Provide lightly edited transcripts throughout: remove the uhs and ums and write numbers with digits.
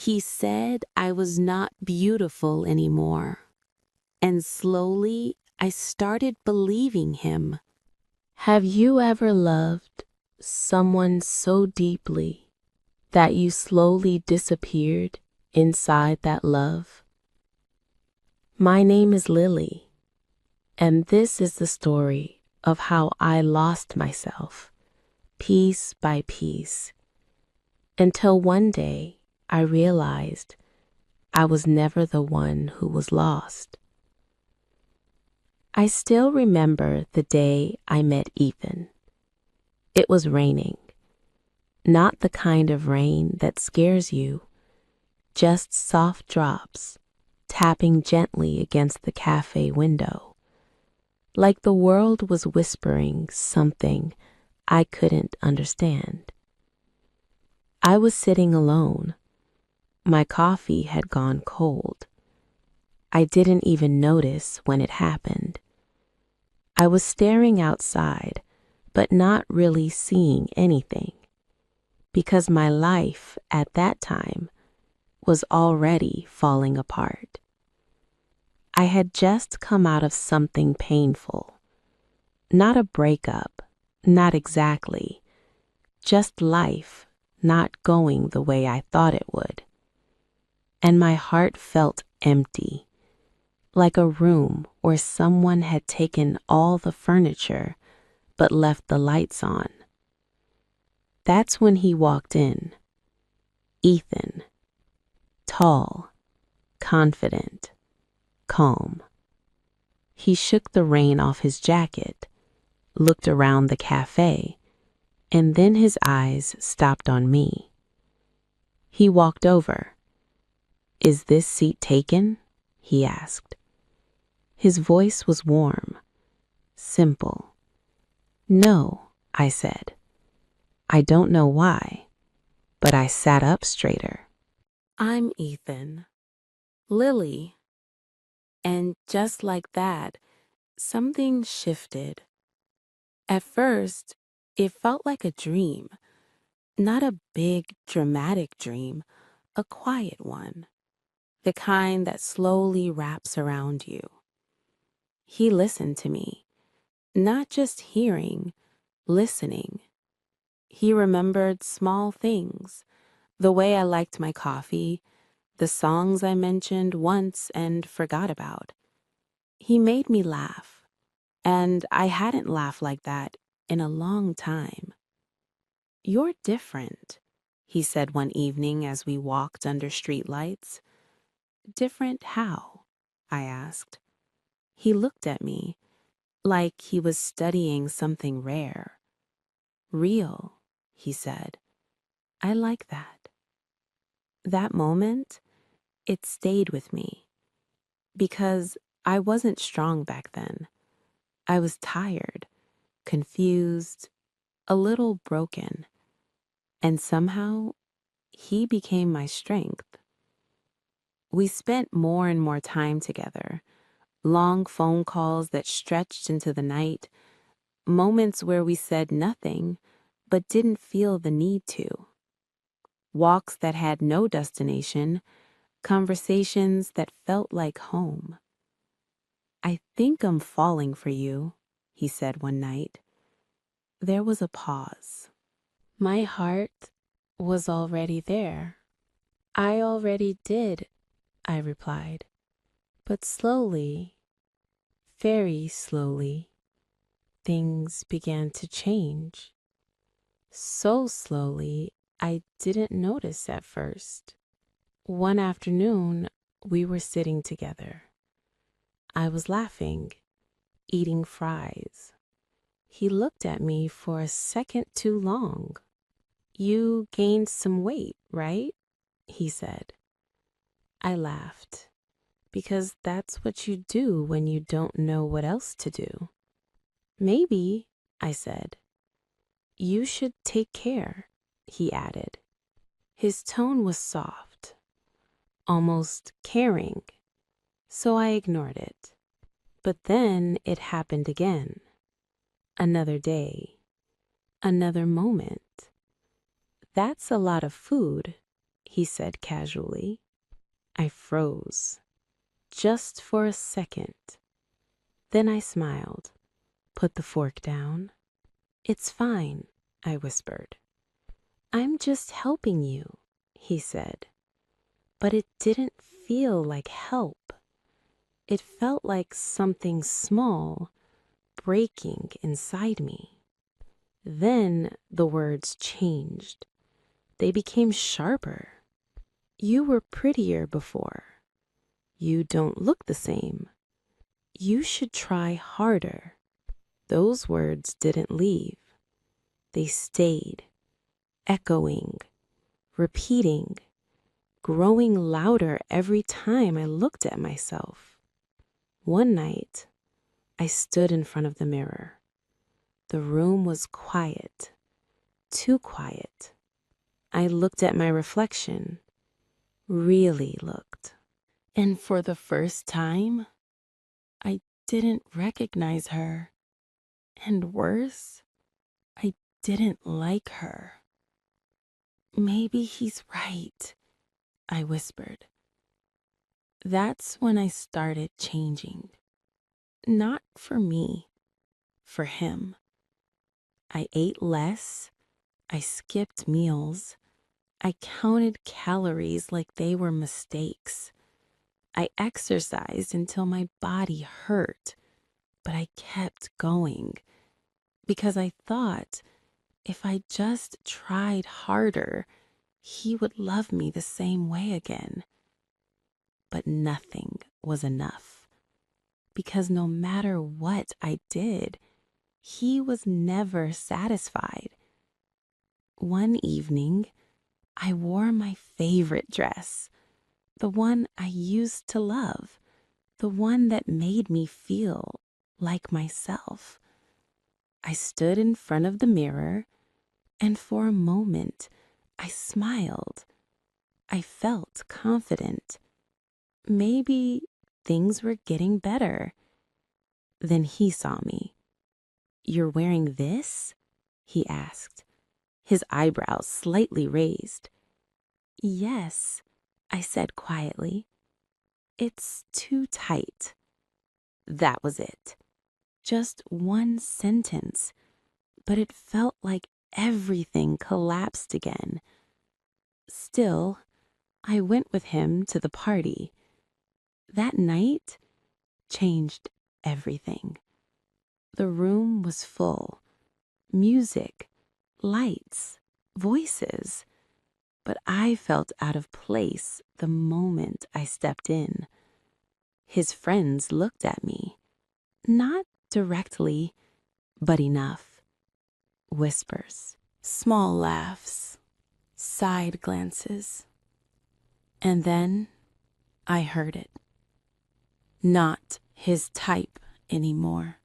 He said I was not beautiful anymore. And slowly, I started believing him. Have you ever loved someone so deeply that you slowly disappeared inside that love? My name is Lily, and this is the story of how I lost myself, piece by piece, until one day I realized I was never the one who was lost. I still remember the day I met Ethan. It was raining, not the kind of rain that scares you, just soft drops tapping gently against the cafe window, like the world was whispering something I couldn't understand. I was sitting alone. My coffee had gone cold. I didn't even notice when it happened. I was staring outside, but not really seeing anything, because my life at that time was already falling apart. I had just come out of something painful. Not a breakup, not exactly, just life not going the way I thought it would. And my heart felt empty, like a room where someone had taken all the furniture but left the lights on. That's when he walked in. Ethan. Tall, confident, calm. He shook the rain off his jacket, looked around the cafe, and then his eyes stopped on me. He walked over. "Is this seat taken?" he asked. His voice was warm, simple. "No," I said. I don't know why, but I sat up straighter. "I'm Ethan. Lily." And just like that, something shifted. At first, it felt like a dream. Not a big, dramatic dream, a quiet one. The kind that slowly wraps around you. He listened to me, not just hearing, listening. He remembered small things, the way I liked my coffee, the songs I mentioned once and forgot about. He made me laugh, and I hadn't laughed like that in a long time. "You're different," he said one evening as we walked under streetlights. "Different how?" I asked. He looked at me like he was studying something rare. "Real," he said. "I like that." That moment, it stayed with me because I wasn't strong back then. I was tired, confused, a little broken, and somehow he became my strength. We spent more and more time together, long phone calls that stretched into the night, moments where we said nothing but didn't feel the need to. Walks that had no destination, conversations that felt like home. "I think I'm falling for you," he said one night. There was a pause. My heart was already there. "I already did," I replied. But slowly, very slowly, things began to change. So slowly, I didn't notice at first. One afternoon, we were sitting together. I was laughing, eating fries. He looked at me for a second too long. "You gained some weight, right?" he said. I laughed, because that's what you do when you don't know what else to do. "Maybe," I said. "You should take care," he added. His tone was soft, almost caring, so I ignored it. But then it happened again. Another day, another moment. "That's a lot of food," he said casually. I froze, just for a second. Then I smiled, put the fork down. It's fine, I whispered. I'm just helping you, he said. But it didn't feel like help. It felt like something small breaking inside me. Then the words changed. They became sharper. You were prettier before. You don't look the same. You should try harder. Those words didn't leave. They stayed, echoing, repeating, growing louder every time I looked at myself. One night, I stood in front of the mirror. The room was quiet, too quiet. I looked at my reflection, really looked. And for the first time, I didn't recognize her. And worse, I didn't like her. Maybe he's right, I whispered. That's when I started changing. Not for me, for him. I ate less. I skipped meals. I counted calories like they were mistakes. I exercised until my body hurt, but I kept going because I thought if I just tried harder, he would love me the same way again. But nothing was enough because no matter what I did, he was never satisfied. One evening, I wore my favorite dress, the one I used to love, the one that made me feel like myself. I stood in front of the mirror, and for a moment, I smiled. I felt confident. Maybe things were getting better. Then he saw me. You're wearing this? He asked, his eyebrows slightly raised. Yes, I said quietly. It's too tight. That was it. Just one sentence, but it felt like everything collapsed again. Still, I went with him to the party. That night changed everything. The room was full. Music, lights, voices. But I felt out of place the moment I stepped in. His friends looked at me. Not directly, but enough. Whispers, small laughs, side glances. And then I heard it. Not his type anymore.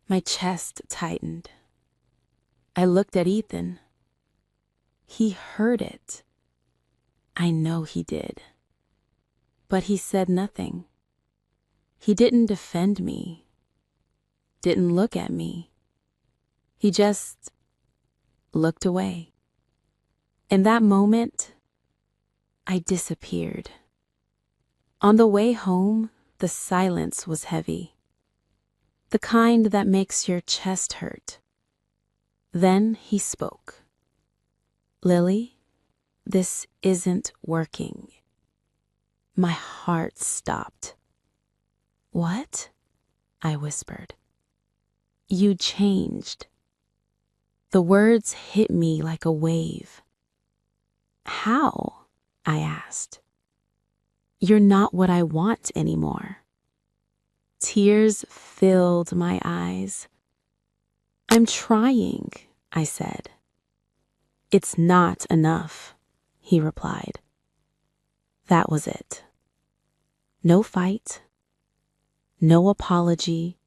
My chest tightened. I looked at Ethan. He heard it. I know he did. But he said nothing. He didn't defend me. Didn't look at me. He just looked away. In that moment, I disappeared. On the way home, the silence was heavy. The kind that makes your chest hurt. Then he spoke. Lily, this isn't working. My heart stopped. What? I whispered. You changed. The words hit me like a wave. How? I asked. You're not what I want anymore. Tears filled my eyes. I'm trying, I said. It's not enough, he replied. That was it. No fight, no apology,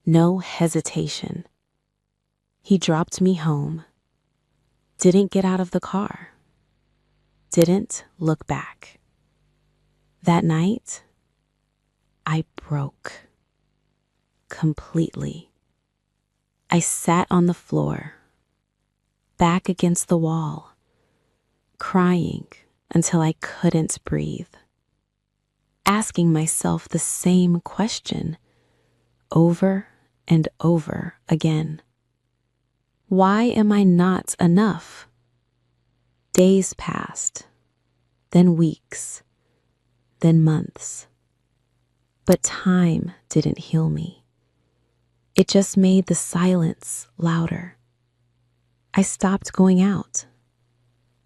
no hesitation. He dropped me home, didn't get out of the car, didn't look back. That night, I broke completely. I sat on the floor, back against the wall, crying until I couldn't breathe, asking myself the same question over and over again. Why am I not enough? Days passed, then weeks, then months. But time didn't heal me. It just made the silence louder. I stopped going out,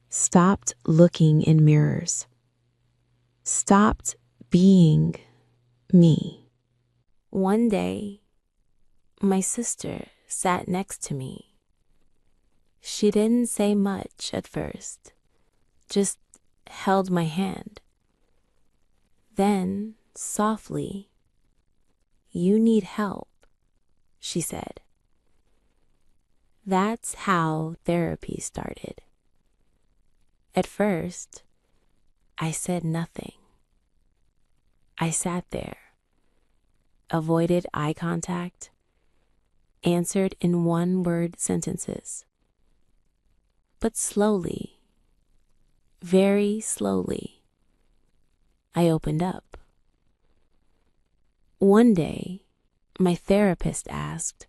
stopped looking in mirrors, stopped being me. One day, my sister sat next to me. She didn't say much at first, just held my hand. Then, softly, "You need help," she said. That's how therapy started. At first, I said nothing. I sat there, avoided eye contact, answered in one-word sentences. But slowly, very slowly, I opened up. One day, my therapist asked,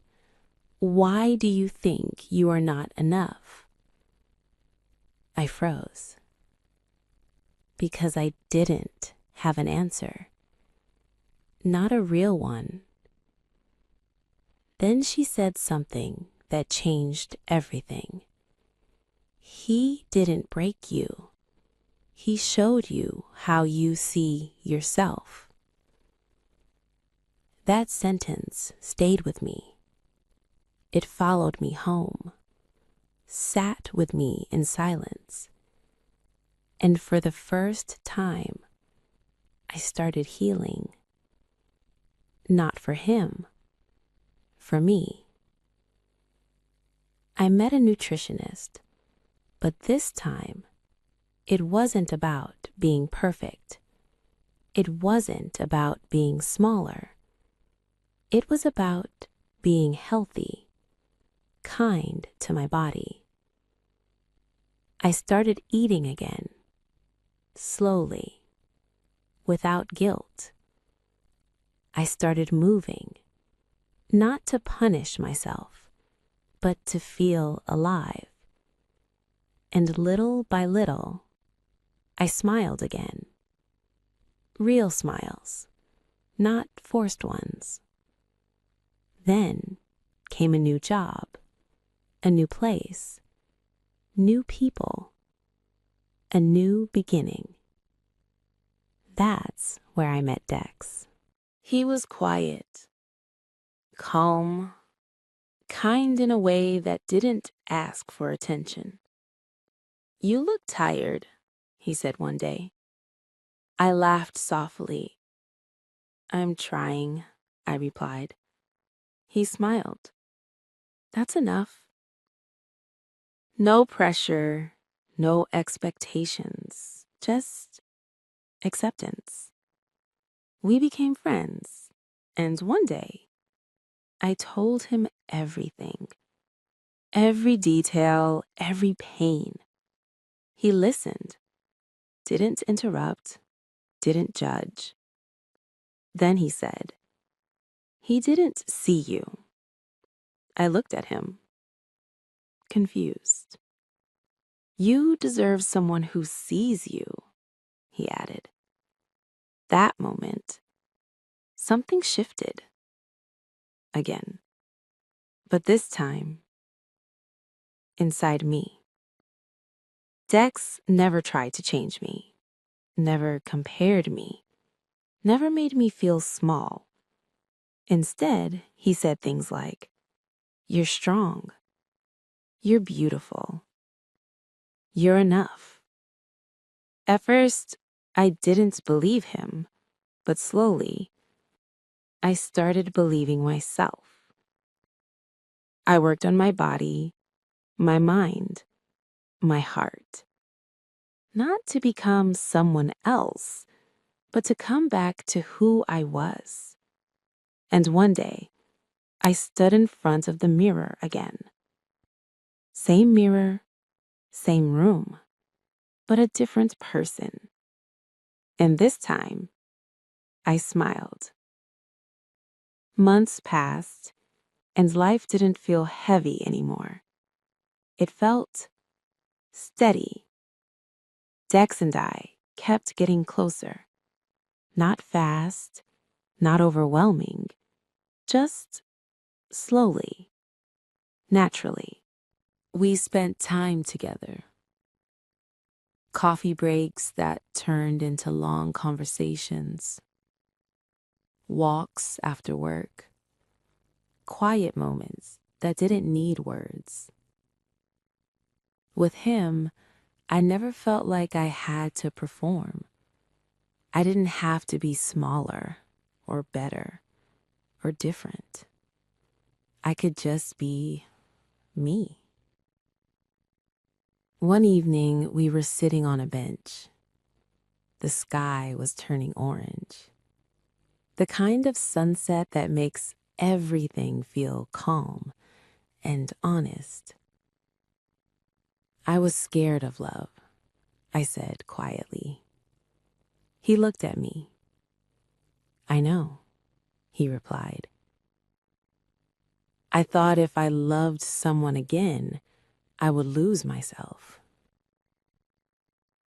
"Why do you think you are not enough?" I froze. Because I didn't have an answer. Not a real one. Then she said something that changed everything. He didn't break you. He showed you how you see yourself. That sentence stayed with me. It followed me home, sat with me in silence. And for the first time, I started healing. Not for him, for me. I met a nutritionist, but this time, it wasn't about being perfect. It wasn't about being smaller. It was about being healthy, kind to my body. I started eating again, slowly, without guilt. I started moving, not to punish myself, but to feel alive. And little by little, I smiled again. Real smiles, not forced ones. Then came a new job, a new place, new people, a new beginning. That's where I met Dex. He was quiet, calm, kind in a way that didn't ask for attention. "You look tired," he said one day. I laughed softly. "I'm trying," I replied. He smiled. "That's enough." No pressure, no expectations, just acceptance. We became friends, and one day, I told him everything. Every detail, every pain. He listened, didn't interrupt, didn't judge. Then he said, "He didn't see you." I looked at him, confused. "You deserve someone who sees you," he added. That moment, something shifted. Again. But this time, inside me. Dex never tried to change me, never compared me, never made me feel small. Instead, he said things like, "You're strong. You're beautiful. You're enough." At first, I didn't believe him, but slowly, I started believing myself. I worked on my body, my mind, my heart. Not to become someone else, but to come back to who I was. And one day, I stood in front of the mirror again. Same mirror, same room, but a different person. And this time, I smiled. Months passed, and life didn't feel heavy anymore. It felt steady. Dex and I kept getting closer. Not fast, not overwhelming, just slowly, naturally. We spent time together. Coffee breaks that turned into long conversations. Walks after work. Quiet moments that didn't need words. With him, I never felt like I had to perform. I didn't have to be smaller or better or different. I could just be me. One evening, we were sitting on a bench. The sky was turning orange. The kind of sunset that makes everything feel calm and honest. I was scared of love, I said quietly. He looked at me. I know, he replied. I thought if I loved someone again, I would lose myself.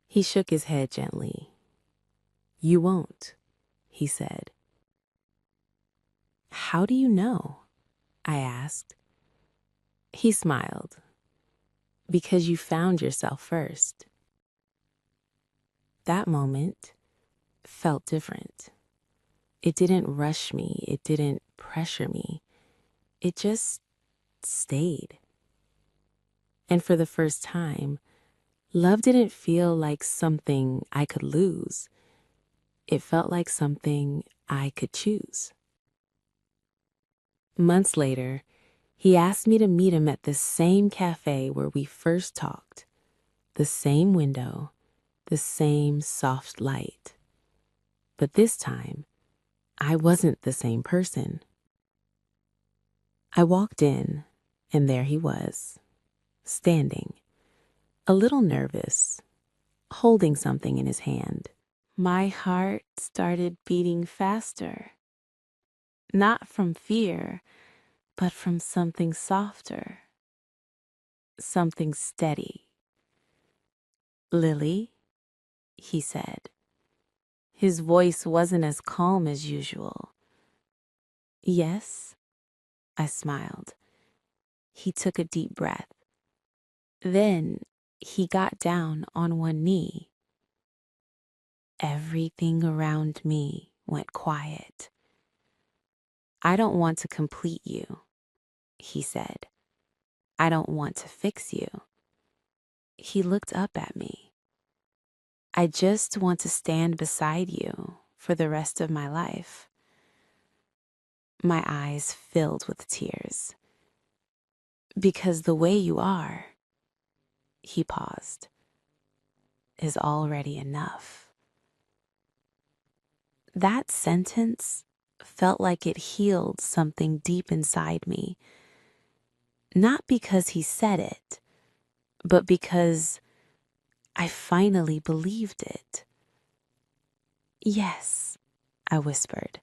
He shook his head gently. You won't, he said. How do you know? I asked. He smiled. Because you found yourself first. That moment felt different. It didn't rush me. It didn't pressure me. It just stayed. And for the first time, love didn't feel like something I could lose. It felt like something I could choose. Months later, he asked me to meet him at the same cafe where we first talked. The same window, the same soft light. But this time, I wasn't the same person. I walked in, and there he was, standing, a little nervous, holding something in his hand. My heart started beating faster, not from fear, but from something softer, something steady. Lily, he said. His voice wasn't as calm as usual. Yes, I smiled. He took a deep breath. Then he got down on one knee. Everything around me went quiet. I don't want to complete you, he said. I don't want to fix you. He looked up at me. I just want to stand beside you for the rest of my life. My eyes filled with tears. Because the way you are, he paused, is already enough. That sentence felt like it healed something deep inside me. Not because he said it, but because I finally believed it. Yes, I whispered.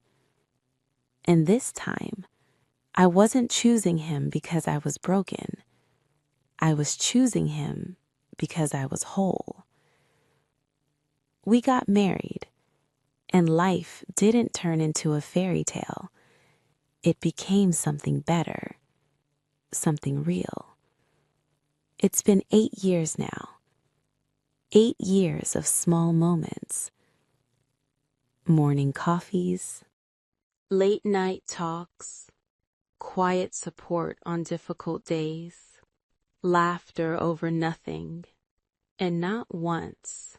And this time, I wasn't choosing him because I was broken. I was choosing him because I was whole. We got married, and life didn't turn into a fairy tale. It became something better, something real. It's been 8 years now. 8 years of small moments. Morning coffees, late night talks, quiet support on difficult days, laughter over nothing, and not once,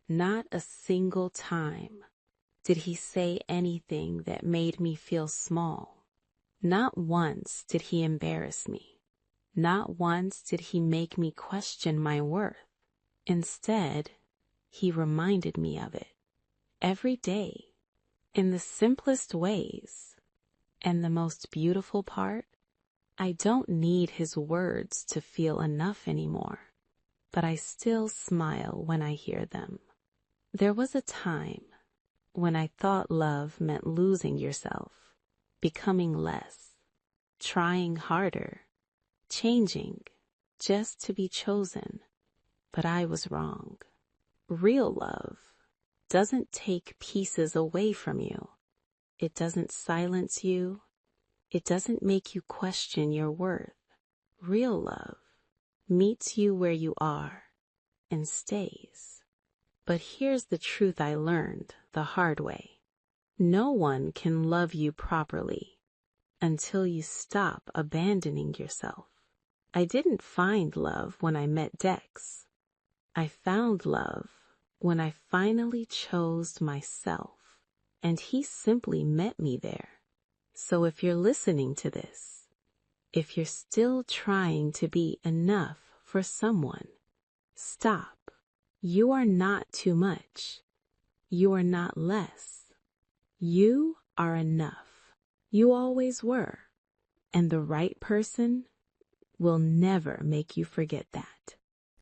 not a single time, did he say anything that made me feel small. Not once did he embarrass me. Not once did he make me question my worth. Instead, he reminded me of it every day, in the simplest ways. And the most beautiful part, I don't need his words to feel enough anymore. but I still smile when I hear them. There was a time when I thought love meant losing yourself, becoming less, trying harder, changing just to be chosen. But I was wrong. Real love doesn't take pieces away from you. It doesn't silence you. It doesn't make you question your worth. Real love meets you where you are and stays. But here's the truth I learned the hard way. No one can love you properly until you stop abandoning yourself. I didn't find love when I met Dex. I found love when I finally chose myself, and he simply met me there. So if you're listening to this, if you're still trying to be enough for someone, stop. You are not too much. You are not less. You are enough. You always were. And the right person will never make you forget that.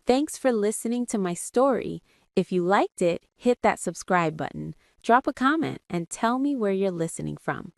Thanks for listening to my story. If you liked it, hit that subscribe button, drop a comment, and tell me where you're listening from.